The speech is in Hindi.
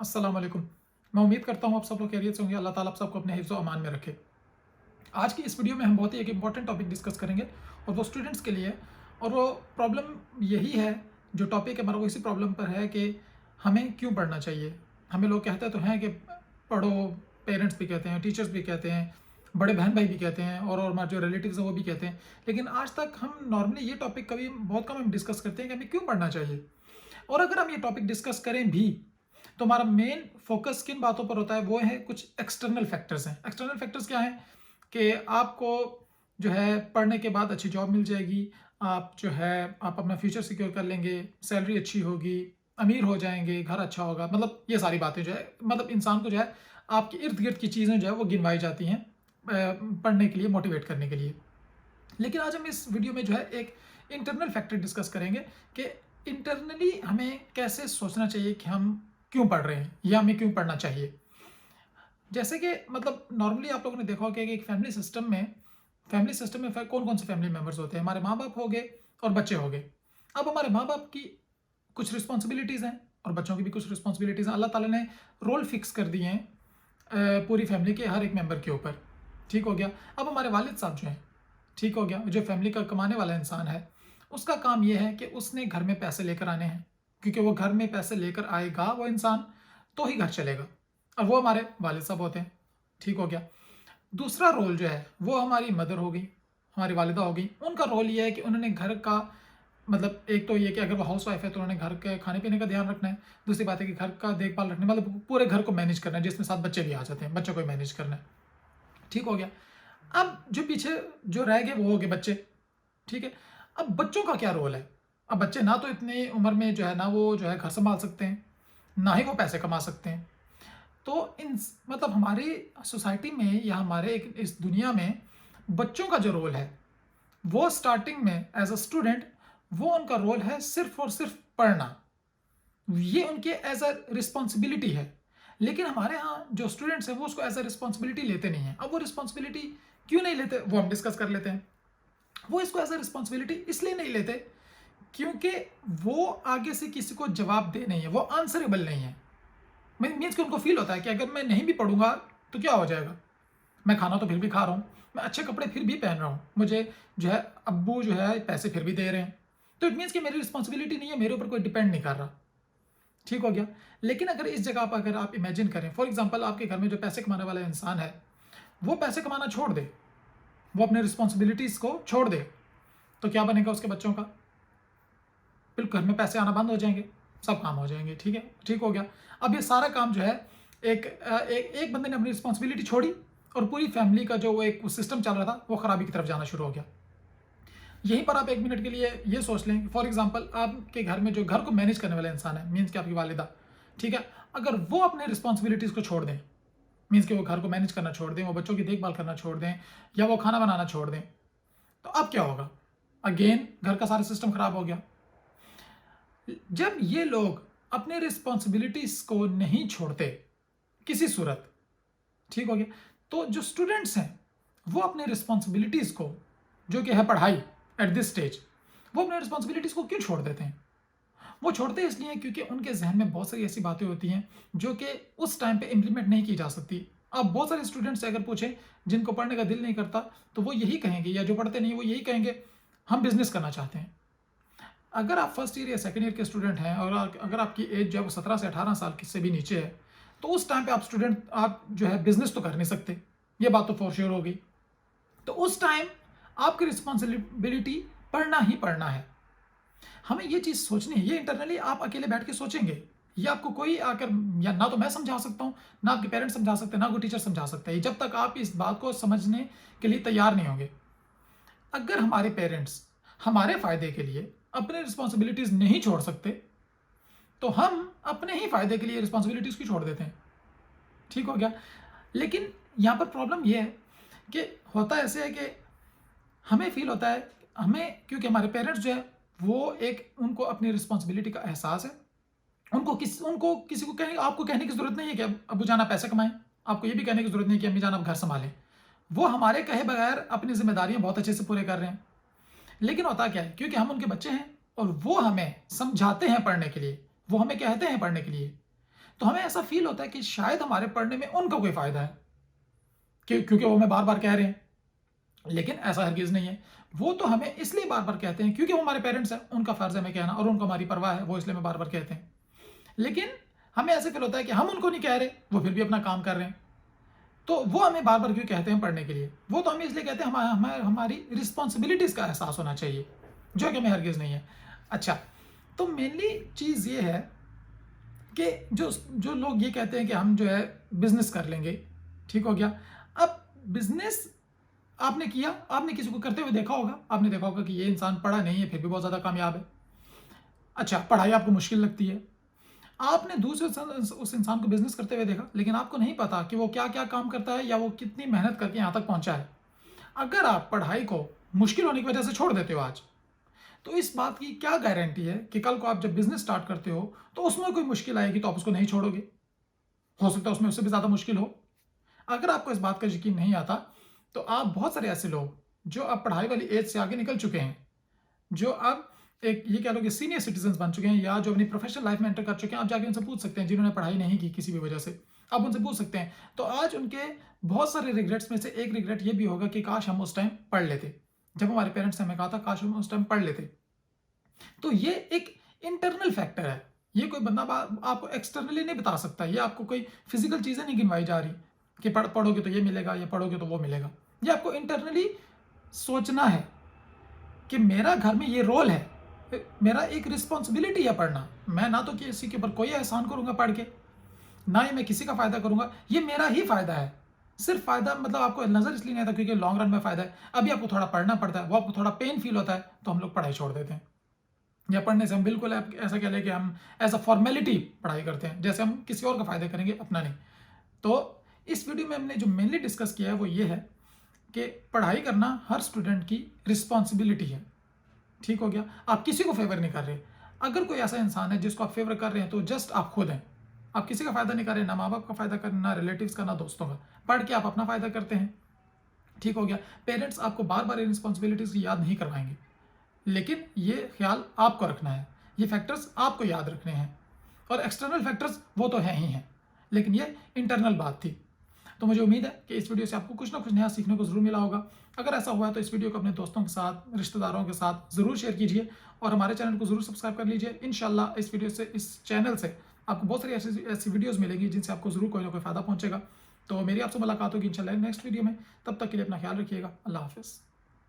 अस्सलाम वालेकुम। मैं उम्मीद करता हूँ आप सब लोग खैरियत से होंगे। अल्लाह ताला आप सबको अपने हिफ्ज़ व अमान में रखे। आज की इस वीडियो में हम बहुत ही एक इम्पॉर्टेंट टॉपिक डिस्कस करेंगे और वो स्टूडेंट्स के लिए है। और वो प्रॉब्लम यही है, जो टॉपिक है हमारा वो इसी प्रॉब्लम पर है कि हमें क्यों पढ़ना चाहिए। हमें लोग कहते तो हैं कि पढ़ो, पेरेंट्स भी कहते हैं, टीचर्स भी कहते हैं, बड़े बहन भाई भी कहते हैं और हमारे जो रिलेटिव्स हैं वो भी कहते हैं। लेकिन आज तक हम नॉर्मली ये टॉपिक कभी बहुत कम हम डिस्कस करते हैं कि हमें क्यों पढ़ना चाहिए। और अगर हम ये टॉपिक डिस्कस करें भी तो हमारा मेन फोकस किन बातों पर होता है, वो है कुछ एक्सटर्नल फैक्टर्स हैं। एक्सटर्नल फैक्टर्स क्या हैं कि आपको जो है पढ़ने के बाद अच्छी जॉब मिल जाएगी, आप जो है आप अपना फ्यूचर सिक्योर कर लेंगे, सैलरी अच्छी होगी, अमीर हो जाएंगे, घर अच्छा होगा। मतलब ये सारी बातें जो है मतलब इंसान को जो है आपके इर्द गिर्द की चीज़ें जो है वो गिनवाई जाती हैं पढ़ने के लिए, मोटिवेट करने के लिए। लेकिन आज हम इस वीडियो में जो है एक इंटरनल फैक्टर डिस्कस करेंगे कि इंटरनली हमें कैसे सोचना चाहिए कि हम क्यों पढ़ रहे हैं या हमें क्यों पढ़ना चाहिए। जैसे कि मतलब नॉर्मली आप लोगों ने देखा होगा कि एक फैमिली सिस्टम में कौन कौन से फैमिली मेम्बर्स होते हैं। हमारे माँ बाप हो गए और बच्चे हो गए। अब हमारे माँ बाप की कुछ रिस्पॉन्सिबिलिटीज़ हैं और बच्चों की भी कुछ रिस्पॉन्सिबिलिटीज़ हैं। अल्लाह ताला ने रोल फिक्स कर दिए हैं पूरी फैमिली के हर एक मेंबर के ऊपर। ठीक हो गया। अब हमारे वालिद साहब जो हैं, ठीक हो गया, जो फैमिली का कमाने वाला इंसान है, उसका काम ये है कि उसने घर में पैसे लेकर आने हैं, क्योंकि वो घर में पैसे लेकर आएगा वो इंसान तो ही घर चलेगा। अब वो हमारे वालिद साहब होते हैं। ठीक हो गया। दूसरा रोल जो है वो हमारी मदर हो गई, हमारी वालिदा हो गई। उनका रोल ये है कि उन्होंने घर का मतलब एक तो ये कि अगर वो हाउस वाइफ है तो उन्होंने घर के खाने पीने का ध्यान रखना है। दूसरी बात है कि घर का देखभाल रखना, मतलब पूरे घर को मैनेज करना है, जिसमें साथ बच्चे भी आ जाते हैं, बच्चों को मैनेज करना है। ठीक हो गया। अब जो पीछे जो रह गए वो हो गए बच्चे। ठीक है। अब बच्चों का क्या रोल है। अब बच्चे ना तो इतनी उम्र में जो है ना वो जो है घर संभाल सकते हैं, ना ही वो पैसे कमा सकते हैं। तो इन मतलब हमारी सोसाइटी में या हमारे इस दुनिया में बच्चों का जो रोल है वो स्टार्टिंग में एज अ स्टूडेंट, वो उनका रोल है सिर्फ और सिर्फ पढ़ना। ये उनके एज अ रिस्पॉन्सिबिलिटी है। लेकिन हमारे यहाँ जो स्टूडेंट्स हैं वो उसको एज अ रिस्पॉन्सिबिलिटी लेते नहीं हैं। अब वो रिस्पॉन्सिबिलिटी क्यों नहीं लेते वो हम डिस्कस कर लेते हैं। वो इसको एज अ रिस्पॉन्सिबिलिटी इसलिए नहीं लेते क्योंकि वो आगे से किसी को जवाब दे नहीं है, वो आंसरेबल नहीं है। मीन्स कि उनको फील होता है कि अगर मैं नहीं भी पढ़ूंगा तो क्या हो जाएगा, मैं खाना तो फिर भी खा रहा हूँ, मैं अच्छे कपड़े फिर भी पहन रहा हूँ, मुझे जो है अब्बू जो है पैसे फिर भी दे रहे हैं, तो इट मीन्स कि मेरी रिस्पॉन्सिबिलिटी नहीं है, मेरे ऊपर कोई डिपेंड नहीं कर रहा। ठीक हो गया। लेकिन अगर इस जगह पर अगर आप इमेजिन करें, फॉर एग्जाम्पल आपके घर में जो पैसे कमाने वाला इंसान है वो पैसे कमाना छोड़ दे, वो अपने रिस्पॉन्सिबिलिटीज़ को छोड़ दे, तो क्या बनेगा उसके बच्चों का। बिल्कुल घर में पैसे आना बंद हो जाएंगे, सब काम हो जाएंगे। ठीक है, ठीक हो गया। अब ये सारा काम जो है एक बंदे ने अपनी रिस्पॉन्सिबिलिटी छोड़ी और पूरी फैमिली का जो वो एक सिस्टम चल रहा था वो खराबी की तरफ जाना शुरू हो गया। यहीं पर आप एक मिनट के लिए ये सोच लें, फॉर एग्जाम्पल आपके घर में जो घर को मैनेज करने वाला इंसान है, मीन्स कि आपकी वालिदा, ठीक है, अगर वो अपने रिस्पॉन्सिबिलिटीज़ को छोड़ दें, मीन्स कि वो घर को मैनेज करना छोड़ दें, वो बच्चों की देखभाल करना छोड़ दें या वो खाना बनाना छोड़ दें, तो अब क्या होगा। अगेन घर का सारा सिस्टम खराब हो गया। जब ये लोग अपने रिस्पॉन्सिबिलिटीज को नहीं छोड़ते किसी सूरत, ठीक हो गया, तो जो स्टूडेंट्स हैं वो अपने रिस्पॉन्सिबिलिटीज को, जो कि है पढ़ाई एट दिस स्टेज, वो अपने रिस्पॉन्सिबिलिटीज को क्यों छोड़ देते हैं। वो छोड़ते इसलिए क्योंकि उनके जहन में बहुत सारी ऐसी बातें होती हैं जो कि उस टाइम पे इम्प्लीमेंट नहीं की जा सकती। अब बहुत सारे स्टूडेंट्स से अगर पूछें जिनको पढ़ने का दिल नहीं करता तो वो यही कहेंगे, या जो पढ़ते नहीं वो यही कहेंगे हम बिजनेस करना चाहते हैं। अगर आप फर्स्ट ईयर या सेकंड ईयर के स्टूडेंट हैं और अगर आपकी एज जो है वो 17 से 18 साल से भी नीचे है, तो उस टाइम पे आप जो है बिजनेस तो कर नहीं सकते, ये बात तो फॉर श्योर हो गई। तो उस टाइम आपकी रिस्पॉन्सिबिलिटी पढ़ना ही पढ़ना है। हमें ये चीज़ सोचनी है, ये इंटरनली आप अकेले बैठ के सोचेंगे, ये आपको कोई आकर, या ना तो मैं समझा सकता हूँ, ना आपके पेरेंट्स समझा सकते हैं, ना कोई टीचर समझा सकता है, जब तक आप इस बात को समझने के लिए तैयार नहीं होंगे। अगर हमारे पेरेंट्स हमारे फायदे के लिए अपने रिस्पॉन्सिबिलिटीज नहीं छोड़ सकते तो हम अपने ही फायदे के लिए रिस्पॉन्सिबिलिटीज की छोड़ देते हैं। ठीक हो गया। लेकिन यहाँ पर प्रॉब्लम यह है कि होता ऐसे है कि हमें फील होता है, हमें क्योंकि हमारे पेरेंट्स जो है वो एक उनको अपनी रिस्पॉन्सिबिलिटी का एहसास है, उनको किसी को कहने, आपको कहने की जरूरत नहीं है कि अब्बू जान आप पैसे कमाएं, आपको ये भी कहने की जरूरत नहीं है कि अम्मी जान आप घर संभालें। वो हमारे कहे बगैर अपनी जिम्मेदारियां बहुत अच्छे से पूरे कर रहे हैं। लेकिन होता क्या है, क्योंकि हम उनके बच्चे हैं और वो हमें समझाते हैं पढ़ने के लिए, वो हमें कहते हैं पढ़ने के लिए, तो हमें ऐसा फील होता है कि शायद हमारे पढ़ने में उनका कोई फ़ायदा है, क्योंकि वो हमें बार-बार कह रहे हैं। लेकिन ऐसा हरगिज़ नहीं है। वो तो हमें इसलिए बार-बार कहते हैं क्योंकि वो हमारे पेरेंट्स हैं, उनका फ़र्ज़ है हमें कहना और उनको हमारी परवाह है, वो इसलिए हमें बार-बार कहते हैं। लेकिन हमें ऐसे फ़ील होता है कि हम उनको नहीं कह रहे, वो फिर भी अपना काम कर रहे हैं। तो वो हमें बार-बार क्यों कहते हैं पढ़ने के लिए? वो तो हमें इसलिए कहते हैं हमारी रिस्पॉन्सिबिलिटीज़ का एहसास होना चाहिए, जो कि हमें हरगिज़ नहीं है। अच्छा, तो मेनली चीज़ ये है कि जो जो लोग ये कहते हैं कि हम जो है बिज़नेस कर लेंगे, ठीक हो गया। अब बिज़नेस आपने किया, आपने किसी को करते हुए देखा होगा, आपने देखा होगा कि ये इंसान पढ़ा नहीं है, फिर भी बहुत ज़्यादा कामयाब है। अच्छा, पढ़ाई आपको मुश्किल लगती है। आपने दूसरे उस इंसान को बिज़नेस करते हुए देखा, लेकिन आपको नहीं पता कि वो क्या-क्या काम करता है या वो कितनी मेहनत करके यहाँ तक पहुँचा है। अगर आप पढ़ाई को मुश्किल होने की वजह से छोड़ देते हो आज, तो इस बात की क्या गारंटी है कि कल को आप जब बिज़नेस स्टार्ट करते हो, तो उसमें कोई मुश्किल आएगी तो आप उसको नहीं छोड़ोगे? हो सकता है उसमें उससे भी ज़्यादा मुश्किल हो। अगर आपको इस बात का यकीन नहीं आता, तो आप बहुत सारे ऐसे लोग, जो अब पढ़ाई वाली एज से आगे निकल चुके हैं, जो अब एक ये कह लो कि सीनियर सिटीज़न्स बन चुके हैं या जो अपनी प्रोफ़ेशनल लाइफ़ में एंटर कर चुके हैं, आप जाके उनसे पूछ सकते हैं, जिन्होंने पढ़ाई नहीं की किसी भी वजह से, आप उनसे पूछ सकते हैं। तो आज उनके बहुत सारे रिग्रेट्स में से एक रिग्रेट ये भी होगा कि काश हम उस टाइम पढ़ लेते। जब हमारे पेरेंट्स ने हमें कहा था काश हम उस टाइम पढ़ लेते। तो ये एक इंटरनल फैक्टर है। ये कोई बंदा आपको एक्सटर्नली नहीं बता सकता। ये आपको कोई फिज़िकल चीज़ें नहीं गिनवाई जा रही कि पढ़ोगे तो ये मिलेगा या पढ़ोगे तो वो मिलेगा। ये आपको इंटरनली सोचना है कि मेरा घर में ये रोल है, मेरा एक रिस्पॉन्सिबिलिटी है पढ़ना। मैं ना तो किसी के ऊपर कोई एहसान करूँगा पढ़ के, ना ही मैं किसी का फ़ायदा करूँगा। ये मेरा ही फ़ायदा है। सिर्फ़ फ़ायदा मतलब आपको नज़र इसलिए नहीं आता क्योंकि लॉन्ग रन में फ़ायदा है। अभी आपको थोड़ा पढ़ना पड़ता है, वो आपको थोड़ा पेन फ़ील होता है, तो हम लोग पढ़ाई छोड़ देते हैं। या पढ़ने से हम बिल्कुल आप ऐसा कह लें कि हम एज़ अ फॉर्मेलिटी पढ़ाई करते हैं, जैसे हम किसी और का फ़ायदा करेंगे, अपना नहीं। तो इस वीडियो में हमने जो मेनली डिस्कस किया है वो ये है कि पढ़ाई करना हर स्टूडेंट की रिस्पॉन्सिबिलिटी है। ठीक हो गया? आप किसी को फ़ेवर नहीं कर रहे। अगर कोई ऐसा इंसान है जिसको आप फ़ेवर कर रहे हैं तो जस्ट आप खुद हैं। आप किसी का फ़ायदा नहीं कर रहे, ना माँ-बाप का फ़ायदा कर रहे, ना रिलेटिव्स का, ना दोस्तों का। पढ़ के आप अपना फ़ायदा करते हैं। ठीक हो गया? पेरेंट्स आपको बार-बार इन रिस्पॉन्सिबिलिटीज़ की याद नहीं करवाएँगे। लेकिन ये ख्याल आपको रखना है। ये फैक्टर्स आपको याद रखने हैं और एक्सटर्नल फैक्टर्स वो तो हैं ही हैं। लेकिन ये इंटरनल बात थी। तो मुझे उम्मीद है कि इस वीडियो से आपको कुछ ना कुछ नया सीखने को ज़रूर मिला होगा। अगर ऐसा हुआ है तो इस वीडियो को अपने दोस्तों के साथ, रिश्तेदारों के साथ ज़रूर शेयर कीजिए और हमारे चैनल को ज़रूर सब्सक्राइब कर लीजिए। इंशाल्लाह इस वीडियो से, इस चैनल से आपको बहुत सारी ऐसी ऐसी वीडियोज़ मिलेंगी जिनसे आपको ज़रूर कोई ना कोई फ़ायदा पहुँचेगा। तो मेरी आपसे मुलाकात होगी इंशाल्लाह नेक्स्ट वीडियो में। तब तक के लिए अपना ख्याल रखिएगा। अल्लाह हाफ़िज़।